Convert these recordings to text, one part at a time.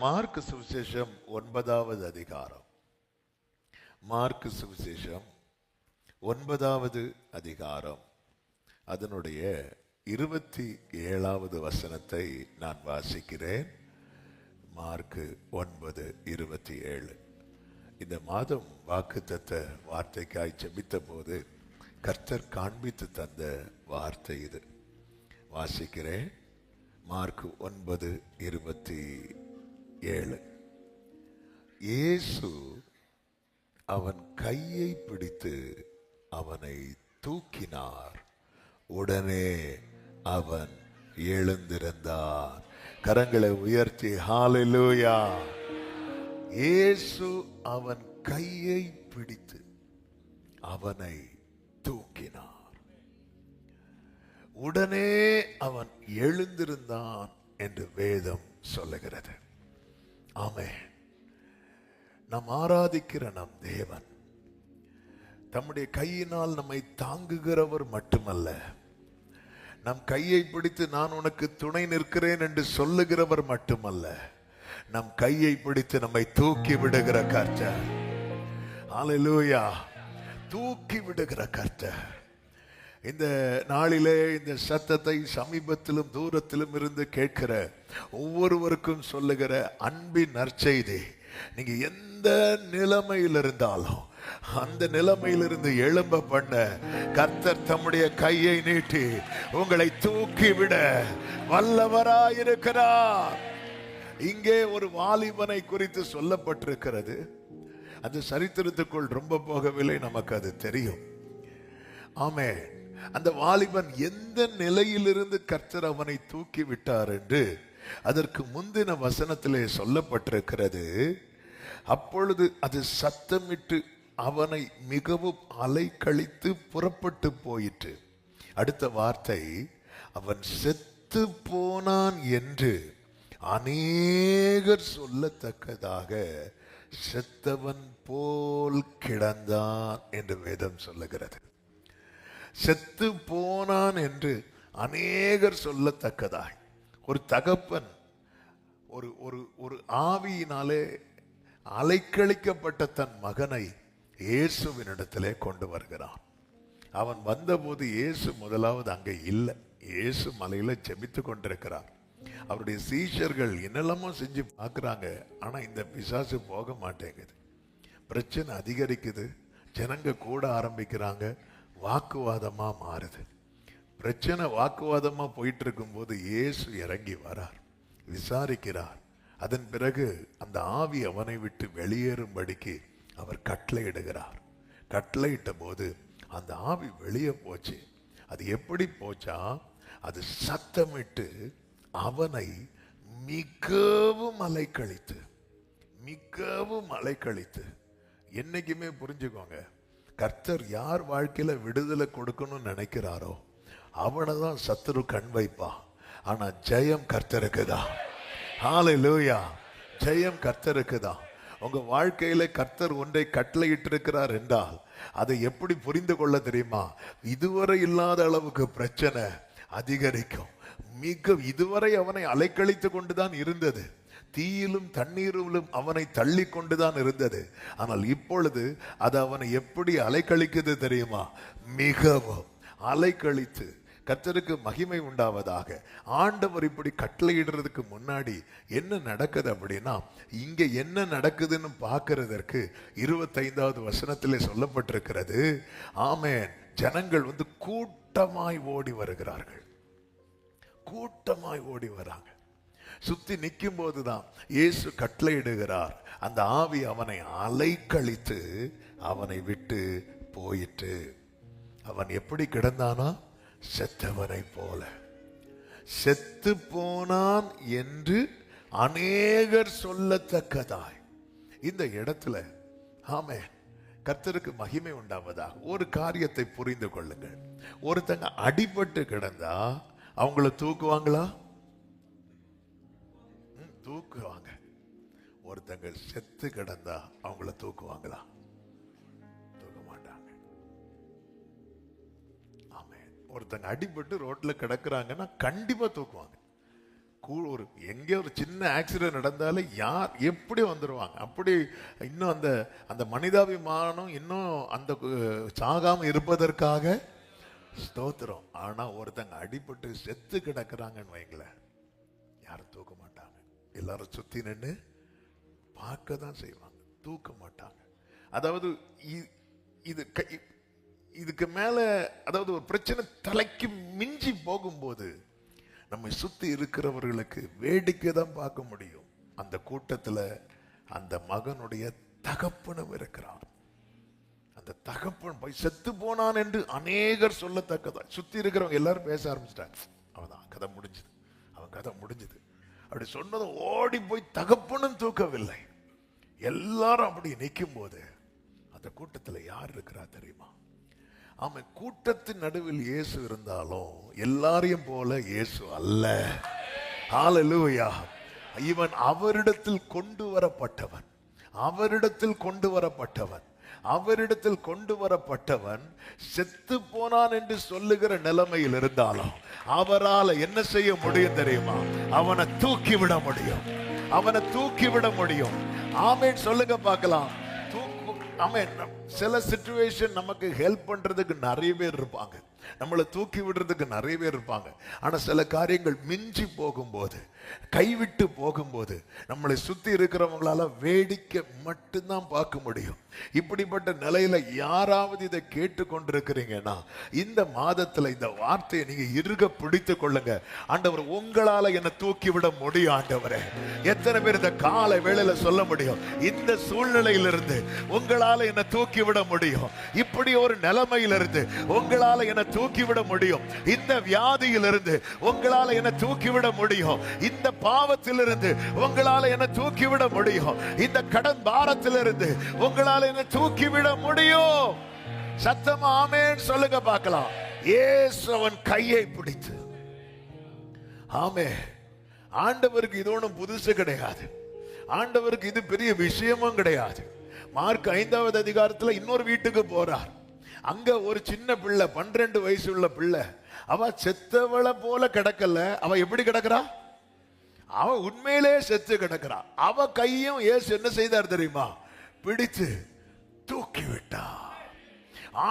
Mark சுவிசேஷம் 9வது அதிகாரம். மார்க் சுவிசேஷம் 9வது அதிகாரம் அதனுடைய 27வது வசனத்தை நான் வாசிக்கிறேன். மார்க் 9:27. இந்த மாதம் வாக்குத்தத்த வார்த்தைக்காய் ஜெபித்த போது கர்த்தர் காண்பித்து தந்த வார்த்தை இது. வாசிக்கிறேன். மார்க் 9:27. இயேசு அவன் கையை பிடித்து அவனை தூக்கினார். உடனே அவன் எழுந்திருந்தான். கரங்களை உயர்த்தி ஹல்லேலூயா. இயேசு அவன் கையை பிடித்து அவனை தூக்கினார். உடனே அவன் எழுந்திருந்தான் என்று வேதம் சொல்லுகிறது. ஆமென். நாம் ஆராதிக்கிற நம் தேவன் தம்முடைய கையினால் நம்மை தாங்குகிறவர் மட்டுமல்ல, நம் கையை பிடித்து நான் உனக்கு துணை நிற்கிறேன் என்று சொல்லுகிறவர் மட்டுமல்ல, நம் கையை பிடித்து நம்மை தூக்கி விடுகிற கர்த்தர். ஹல்லேலூயா. தூக்கி விடுகிற கர்த்தர். இந்த நாளிலே இந்த சத்தத்தை சமீபத்திலும் தூரத்திலும் இருந்து கேட்கிற ஒவ்வொருவருக்கும் சொல்லுகிற அன்பின் நற்செய்தி, நீங்க எந்த நிலைமையில் இருந்தாலும் அந்த நிலைமையிலிருந்து எழும்ப பண்ண கர்த்தர் தம்முடைய கையை நீட்டி உங்களை தூக்கிவிட வல்லவராயிருக்கிறார். இங்கே ஒரு வாலிபனை குறித்து சொல்லப்பட்டிருக்கிறது. அந்த சரித்திரத்துக்குள் ரொம்ப போகவில்லை, நமக்கு அது தெரியும். ஆமென். அந்த வாலிபன் எந்த நிலையிலிருந்து கர்த்தர் அவனை தூக்கி விட்டார் என்று அதற்கு முந்தின வசனத்திலே சொல்லப்பட்டிருக்கிறது. அப்பொழுது அது சத்தமிட்டு அவனை மிகவும் அலைக்கழித்து புறப்பட்டு போயிற்று. அடுத்த வார்த்தை, அவன் செத்து போனான் என்று அநேகர் சொல்லத்தக்கதாக செத்தவன் போல் கிடந்தான் என்று வேதம் சொல்லுகிறது. செத்து போனான் என்று அநேகர் சொல்லத்தக்கதாய் ஒரு தகப்பன் ஒரு ஒரு ஒரு ஆவியினாலே அலைக்கழிக்கப்பட்ட தன் மகனை இயேசுவினிடத்திலே கொண்டு வருகிறான். அவன் வந்தபோது இயேசு முதலாவது அங்கே இல்லை. இயேசு மலையில ஜெபித்து கொண்டிருக்கிறார். அவருடைய சீஷர்கள் என்னெல்லாமோ செஞ்சு பார்க்குறாங்க. ஆனா இந்த பிசாசு போக மாட்டேங்குது. பிரச்சனை அதிகரிக்குது. ஜனங்க கூட ஆரம்பிக்கிறாங்க. வாக்குவாதமா மாறுது. பிரச்சனை வாக்குவாதமா போயிட்டு இருக்கும் போது இயேசு இறங்கி வரார், விசாரிக்கிறார். அதன் பிறகு அந்த ஆவி அவனை விட்டு வெளியேறும்படிக்கு அவர் கட்டளையிடுகிறார். கட்டளையிட்ட போது அந்த ஆவி வெளியே போச்சு. அது எப்படி போச்சா, அது சத்தமிட்டு அவனை மிகவும் அலைக்கழித்து, மிகவும் அலைக்கழித்து. என்னைக்குமே புரிஞ்சுக்கோங்க, கர்த்தர் யார் வாழ்க்கையில விடுதலை கொடுக்கணும்னு நினைக்கிறாரோ அவனை தான் சத்துரு கண் வைப்பான். ஆனா ஜெயம் கர்த்தருக்குதான். ஹல்லேலூயா. ஜெயம் கர்த்தருக்குதான். உங்க வாழ்க்கையில கர்த்தர் ஒன்றை கட்டளையிட்டு இருக்கிறார் என்றால் அதை எப்படி புரிந்து கொள்ள தெரியுமா? இதுவரை இல்லாத அளவுக்கு பிரச்சனை அதிகரிக்கும். இதுவரை அவனை அலைக்கழித்து கொண்டுதான் இருந்தது. தீயிலும் தண்ணீரிலும் அவனை தள்ளி கொண்டுதான் இருந்தது. ஆனால் இப்பொழுது அது அவனை எப்படி அலைக்கழிக்குது தெரியுமா? மிகவும் அலைக்கழித்து. கர்த்தருக்கு மகிமை உண்டாவதாக. ஆண்டவர் இப்படி கட்டளையிடுறதுக்கு முன்னாடி என்ன நடக்குது அப்படின்னா, இங்க என்ன நடக்குதுன்னு பார்க்கிறதற்கு 25வது வசனத்திலே சொல்லப்பட்டிருக்கிறது. ஆமென். ஜனங்கள் கூட்டமாய் ஓடி வருகிறார்கள். கூட்டமாய் ஓடி வராங்க. சுத்தி நிற்கும் போதுதான் இயேசு கட்டளையிடுகிறார். அந்த ஆவி அவனை அலைக்கழித்து அவனை விட்டு போயிற்று. அவன் எப்படி கிடந்தானா? செத்தவனை போல. செத்து போனான் என்று அநேகர் சொல்லத்தக்கதாய். இந்த இடத்துல ஆமென், கர்த்தருக்கு மகிமை உண்டாவதாக. ஒரு காரியத்தை புரிந்து கொள்ளுங்கள். ஒருத்தங்க அடிபட்டு கிடந்தா அவங்கள தூக்குவாங்களா? தூக்குவாங்க. ஒருத்தங்க செத்து கிடந்தா அவங்கள தூக்குவாங்களா? தூக்க மாட்டாங்க. ஆமென். ஒருத்தங்க அடிபட்டு ரோட்ல கிடக்குறாங்கன்னா கண்டிப்பா தூக்குவாங்க. ஒரு எங்கே ஒரு சின்ன ஆக்சிடென்ட் நடந்தாலே யார் எப்படி வந்துடுவாங்க. அப்படி இன்னும் அந்த அந்த மனிதாபிமானம் இன்னும் அந்த சாகாம இருப்பதற்காக ஸ்தோத்திரம். ஆனா ஒருத்தங்க அடிபட்டு செத்து கிடக்குறாங்கன்னு வைங்களேன், யாரும் தூக்க மாட்டாங்க. எல்லாரும் சுத்தி நின்று பார்க்க தான் செய்வாங்க, தூக்க மாட்டாங்க. அதாவது இதுக்கு மேல, அதாவது ஒரு பிரச்சனை தலைக்கு மிஞ்சி போகும்போது நம்மை சுத்தி இருக்கிறவர்களுக்கு வேடிக்கை தான் பார்க்க முடியும். அந்த கூட்டத்துல அந்த மகனுடைய தகப்பனும் இருக்கிறார். அந்த தகப்பன் போய் செத்து போனான் என்று அநேகர் சொல்லத்தக்கதா சுத்தி இருக்கிறவங்க எல்லாரும் பேச ஆரம்பிச்சிட்டாங்க. அவன் கதை முடிஞ்சது, அவன் கதை முடிஞ்சது அப்படி சொன்னதும் ஓடி போய் தகப்பனும் தூக்கவில்லை. எல்லாரும் அப்படி நிற்கும் போது அந்த கூட்டத்துல யார் இருக்கிறா தெரியுமா? அவன் கூட்டத்தின் நடுவில் இயேசு இருந்தாலும் எல்லாரையும் போல இயேசு அல்ல. ஹல்லேலூயா. இவன் அவரிடத்தில் கொண்டு வரப்பட்டவன், அவரிடத்தில் கொண்டு வரப்பட்டவன், அவரிடத்தில் கொண்டு வரப்பட்டவன். செத்து போனான் என்று சொல்லுகிற நிலைமையில் இருந்தாலும் அவரால் என்ன செய்ய முடியும் தெரியுமா? அவனை தூக்கிவிட முடியும், அவனை தூக்கிவிட முடியும். ஆமென் சொல்லுங்க பார்க்கலாம். ஆமென். சில சிச்சுவேஷன் நமக்கு ஹெல்ப் பண்றதுக்கு நிறைய பேர் இருப்பாங்க, நம்மளை தூக்கி விடுறதுக்கு நிறைய பேர் இருப்பாங்க. ஆனா சில காரியங்கள் மிஞ்சி போகும்போது, கைவிட்டு போகும்போது நம்மளை சுத்தி இருக்கிறவங்களால வேடிக்கை மட்டும்தான் பார்க்க முடியும். இப்படிப்பட்ட நிலையில யாராவது இதை கேட்டு கொண்டிருக்கிறீங்கன்னா இந்த மாதத்துல இந்த வார்த்தையை நீங்க இறுக பிடித்து கொள்ளுங்க. ஆண்டவர் உங்களால என்ன தூக்கி விட முடியும் ஆண்டவரே. எத்தனை பேர் இந்த காலை வேளையில சொல்ல முடியும், இந்த சூழ்நிலையிலிருந்து உங்களால என்ன தூக்கி விட முடியும், இப்படி ஒரு நிலைமையிலிருந்து உங்களால என்ன தூக்கி விட முடியும், இந்த வியாதியிலிருந்து உங்களால என்ன தூக்கி விட முடியும், இந்த பாவத்திலிருந்து உங்களால என்ன தூக்கி விட முடியும், இந்த கடன் பாரத்திலிருந்து உங்களால என்ன தூக்கி விட முடியும். சத்தமா ஆமென் சொல்லுங்க பார்க்கலாம். இயேசு அவன் கையை பிடித்து, ஆமென். ஆண்டவருக்கு இது ஒன்றும் புதுசு கிடையாது, ஆண்டவருக்கு இது பெரிய விஷயமும் கிடையாது. மார்க் 5வது அதிகாரத்துல இன்னொரு வீட்டுக்கு போறார். அங்க ஒரு சின்ன பிள்ளை, 12 வயசு உள்ள பிள்ளை, அவ செத்தவளை போல கிடக்கல. அவ எப்படி கிடக்குறா? அவ உண்மையிலே செத்து கிடக்குறா. அவ கையும் இயேசு என்ன செய்தார் தெரியுமா? பிடித்து தூக்கி விட்டா.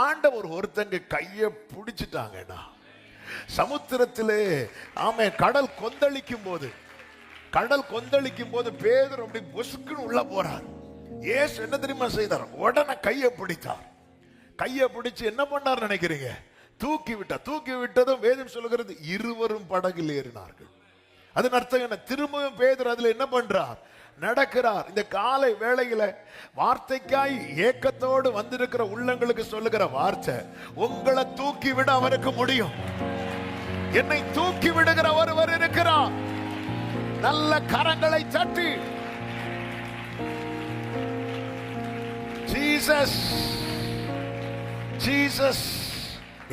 ஆண்டவர் ஒருத்தங்க கைய பிடிச்சிட்டாங்கன்னா சமுத்திரத்திலே, ஆமே, கடல் கொந்தளிக்கும் போது, கடல் கொந்தளிக்கும் போது பேதுரு அப்படி பொசுக்குன்னு உள்ள போறார். இயேசு என்ன தெரியுமா செய்தார்? உடனே கையை பிடித்தார். கையை பிடிச்சு என்ன பண்ணார் நினைக்கிறீங்க? தூக்கி விட்டார். தூக்கி விட்டதும் வேதம் சொல்லுகிறது இருவரும் படகில் ஏறினார்கள். அதன் அர்த்தம் என்ன? திரும்பவும் பேதுரு அதுல என்ன பண்றார்? நடக்கிறார். இந்த காலை வேளையில வார்த்தைக்காய் ஏக்கத்தோடு வந்திருக்கிற உள்ளங்களுக்கு சொல்லுகிற வார்த்தை, உங்களை தூக்கி விட அவருக்கு முடியும். என்னை தூக்கி விடுகிற ஒருவர் இருக்கிறார். நல்ல கரங்களை தட்டி ஜீசஸ், ஜீசஸ்,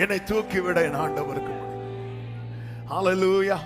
என்னை தூக்கி விட என் ஆண்டவருக்கு முடியும். ஹல்லேலூயா.